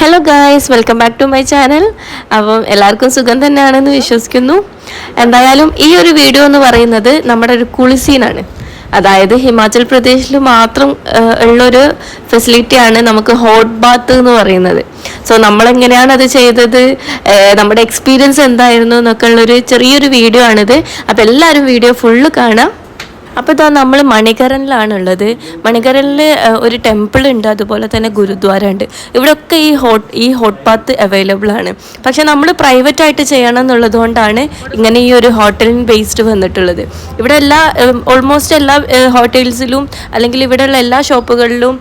Hello guys, welcome back to my channel. അപ്പം എല്ലാവർക്കും സുഖം തന്നെയാണെന്ന് വിശ്വസിക്കുന്നു. എന്തായാലും ഈ ഒരു വീഡിയോ എന്ന് പറയുന്നത് നമ്മുടെ ഒരു കുളിസീനാണ്. അതായത് ഹിമാചൽ പ്രദേശിൽ മാത്രം ഉള്ളൊരു ഫെസിലിറ്റിയാണ് നമുക്ക് ഹോട്ട് ബാത്ത് എന്ന് പറയുന്നത്. സോ നമ്മളെങ്ങനെയാണ് അത് ചെയ്തത്, നമ്മുടെ എക്സ്പീരിയൻസ് എന്തായിരുന്നു എന്നൊക്കെ ഉള്ളൊരു ചെറിയൊരു വീഡിയോ ആണിത്. അപ്പം എല്ലാവരും വീഡിയോ ഫുള്ള് കാണാം. അപ്പോൾ ഇതാ നമ്മൾ മണികരനിലാണുള്ളത്. മണികരനിൽ ഒരു ടെമ്പിൾ ഉണ്ട്, അതുപോലെ തന്നെ ഗുരുദ്വാര ഉണ്ട്. ഇവിടെയൊക്കെ ഈ ഹോട്ട് ബാത്ത് അവൈലബിൾ ആണ്. പക്ഷെ നമ്മൾ പ്രൈവറ്റ് ആയിട്ട് ചെയ്യണം എന്നുള്ളത് കൊണ്ടാണ് ഇങ്ങനെ ഈ ഒരു ഹോട്ടലിൻ ബേസ്ഡ് വന്നിട്ടുള്ളത്. ഇവിടെ ഓൾമോസ്റ്റ് എല്ലാ ഹോട്ടൽസിലും അല്ലെങ്കിൽ ഇവിടെയുള്ള എല്ലാ ഷോപ്പുകളിലും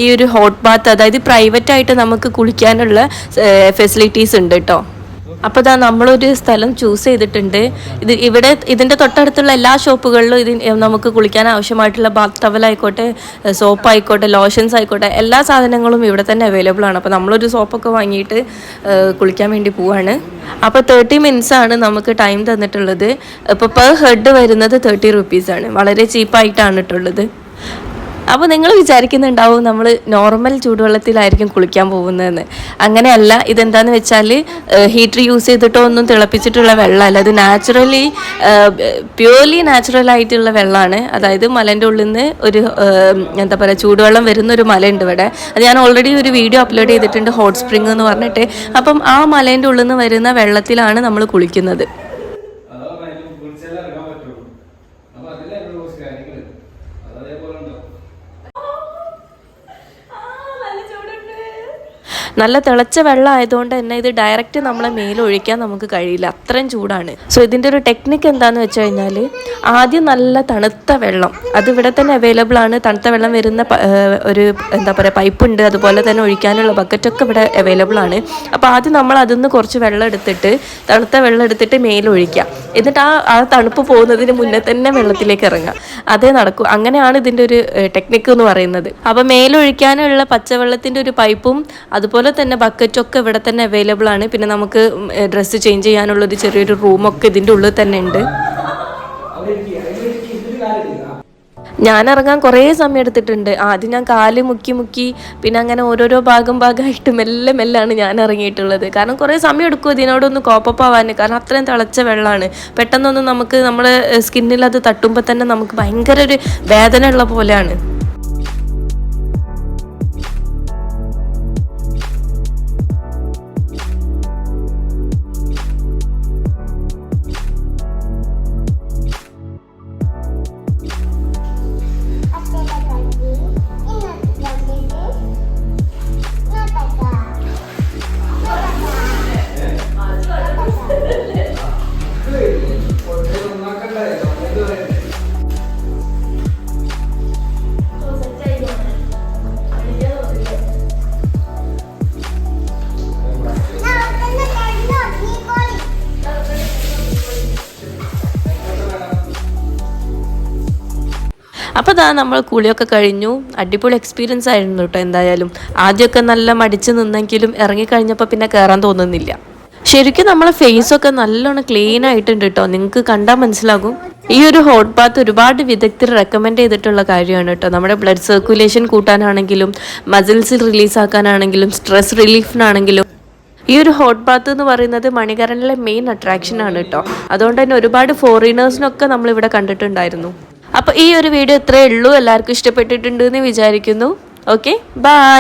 ഈ ഒരു ഹോട്ട് ബാത്ത്, അതായത് പ്രൈവറ്റ് ആയിട്ട് നമുക്ക് കുളിക്കാനുള്ള ഫെസിലിറ്റീസ് ഉണ്ട് കേട്ടോ. അപ്പോൾ ഇതാ നമ്മളൊരു സ്ഥലം ചൂസ് ചെയ്തിട്ടുണ്ട്. ഇതിൻ്റെ തൊട്ടടുത്തുള്ള എല്ലാ ഷോപ്പുകളിലും നമുക്ക് കുളിക്കാൻ ആവശ്യമായിട്ടുള്ള ബാത്ത് ടവൽ ആയിക്കോട്ടെ, സോപ്പ് ആയിക്കോട്ടെ, ലോഷൻസ് ആയിക്കോട്ടെ, എല്ലാ സാധനങ്ങളും ഇവിടെ തന്നെ അവൈലബിൾ ആണ്. അപ്പോൾ നമ്മളൊരു സോപ്പൊക്കെ വാങ്ങിയിട്ട് കുളിക്കാൻ വേണ്ടി പോവാണ്. അപ്പോൾ 30 minutes ആണ് നമുക്ക് ടൈം തന്നിട്ടുള്ളത്. ഇപ്പോൾ പെർ ഹെഡ് വരുന്നത് 30 rupees ആണ്. വളരെ ചീപ്പായിട്ടാണ് ഇട്ടുള്ളത്. അപ്പോൾ നിങ്ങൾ വിചാരിക്കുന്നുണ്ടാവും നമ്മൾ നോർമൽ ചൂടുവെള്ളത്തിലായിരിക്കും കുളിക്കാൻ പോകുന്നതെന്ന്. അങ്ങനെയല്ല. ഇതെന്താന്ന് വെച്ചാൽ ഹീറ്റർ യൂസ് ചെയ്തിട്ടോ ഒന്നും തിളപ്പിച്ചിട്ടുള്ള വെള്ളമല്ല. ഇത് പ്യൂർലി നാച്ചുറൽ ആയിട്ടുള്ള വെള്ളമാണ്. അതായത് മലേൻ്റെ ഉള്ളിൽ നിന്ന് ഒരു എന്താ പറയുക, ചൂടുവെള്ളം വരുന്ന ഒരു മലയുണ്ട് ഇവിടെ. അത് ഞാൻ ഓൾറെഡി ഒരു വീഡിയോ അപ്ലോഡ് ചെയ്തിട്ടുണ്ട്, ഹോട്ട് സ്പ്രിംഗ് എന്ന് പറഞ്ഞിട്ട്. അപ്പം ആ മലേൻ്റെ ഉള്ളിൽ നിന്ന് വരുന്ന വെള്ളത്തിലാണ് നമ്മൾ കുളിക്കുന്നത്. നല്ല തിളച്ച വെള്ളം ആയതുകൊണ്ട് തന്നെ ഇത് ഡയറക്റ്റ് നമ്മളെ മേലൊഴിക്കാൻ നമുക്ക് കഴിയില്ല, അത്രയും ചൂടാണ്. സോ ഇതിൻ്റെ ഒരു ടെക്നിക്ക് എന്താണെന്ന് വെച്ച് കഴിഞ്ഞാൽ, ആദ്യം നല്ല തണുത്ത വെള്ളം, അത് ഇവിടെ തന്നെ അവൈലബിൾ ആണ്. തണുത്ത വെള്ളം വരുന്ന ഒരു എന്താ പറയുക പൈപ്പ് ഉണ്ട്, അതുപോലെ തന്നെ ഒഴിക്കാനുള്ള ബക്കറ്റൊക്കെ ഇവിടെ അവൈലബിൾ ആണ്. അപ്പോൾ ആദ്യം നമ്മൾ അതിൽ നിന്ന് കുറച്ച് വെള്ളം എടുത്തിട്ട്, തണുത്ത വെള്ളം എടുത്തിട്ട് മേലൊഴിക്കുക. എന്നിട്ട് ആ തണുപ്പ് പോകുന്നതിന് മുന്നേ തന്നെ വെള്ളത്തിലേക്ക് ഇറങ്ങുക. അതേ നടക്കൂ. അങ്ങനെയാണ് ഇതിൻ്റെ ഒരു ടെക്നിക്ക് എന്ന് പറയുന്നത്. അപ്പോൾ മേലൊഴിക്കാനുള്ള പച്ചവെള്ളത്തിൻ്റെ ഒരു പൈപ്പും അതുപോലെ തന്നെ ബക്കറ്റൊക്കെ ഇവിടെ തന്നെ അവൈലബിൾ ആണ്. പിന്നെ നമുക്ക് ഡ്രസ്സ് ചേഞ്ച് ചെയ്യാനുള്ള ഒരു ചെറിയൊരു റൂമൊക്കെ ഇതിൻ്റെ ഉള്ളിൽ തന്നെ ഉണ്ട്. ഞാൻ ഇറങ്ങാൻ കുറേ സമയം എടുത്തിട്ടുണ്ട്. ആദ്യം ഞാൻ കാല് മുക്കി പിന്നെ അങ്ങനെ ഓരോരോ ഭാഗമായിട്ട് മെല്ലാണ് ഞാൻ ഇറങ്ങിയിട്ടുള്ളത്. കാരണം കുറേ സമയം എടുക്കും ഇതിനോടൊന്ന് കോപ്പപ്പ് ആവാൻ. കാരണം അത്രയും തിളച്ച വെള്ളമാണ്. പെട്ടെന്നൊന്നും നമുക്ക് നമ്മുടെ സ്കിന്നിൽ അത് തട്ടുമ്പോൾ തന്നെ നമുക്ക് ഭയങ്കര ഒരു വേദന ഉള്ള പോലെയാണ്. അപ്പോൾ ഇതാ നമ്മൾ കുളിയൊക്കെ കഴിഞ്ഞു. അടിപൊളി എക്സ്പീരിയൻസ് ആയിരുന്നു കേട്ടോ. എന്തായാലും ആദ്യമൊക്കെ നല്ല മടിച്ച് നിന്നെങ്കിലും ഇറങ്ങിക്കഴിഞ്ഞപ്പോൾ പിന്നെ കയറാൻ തോന്നുന്നില്ല. ശരിക്കും നമ്മളെ ഫേസൊക്കെ നല്ലോണം ക്ലീൻ ആയിട്ടുണ്ട് കേട്ടോ. നിങ്ങൾക്ക് കണ്ടാൽ മനസ്സിലാകും. ഈ ഒരു ഹോട്ട് ബാത്ത് ഒരുപാട് വിദഗ്ധർ റെക്കമെൻഡ് ചെയ്തിട്ടുള്ള കാര്യമാണ് കേട്ടോ. നമ്മുടെ ബ്ലഡ് സർക്കുലേഷൻ കൂട്ടാനാണെങ്കിലും, മസിൽസ് റിലീസാക്കാനാണെങ്കിലും, സ്ട്രെസ് റിലീഫിനാണെങ്കിലും ഈ ഒരു ഹോട്ട് ബാത്ത് എന്ന് പറയുന്നത് മണികരനിലെ മെയിൻ അട്രാക്ഷൻ ആണ് കേട്ടോ. അതുകൊണ്ട് തന്നെ ഒരുപാട് ഫോറിനേഴ്സിനൊക്കെ നമ്മളിവിടെ കണ്ടിട്ടുണ്ടായിരുന്നു. അപ്പോൾ ഈ ഒരു വീഡിയോ ഇത്രയേ ഉള്ളൂ. എല്ലാവർക്കും ഇഷ്ടപ്പെട്ടിട്ടുണ്ട് എന്ന് വിചാരിക്കുന്നു. Okay, by.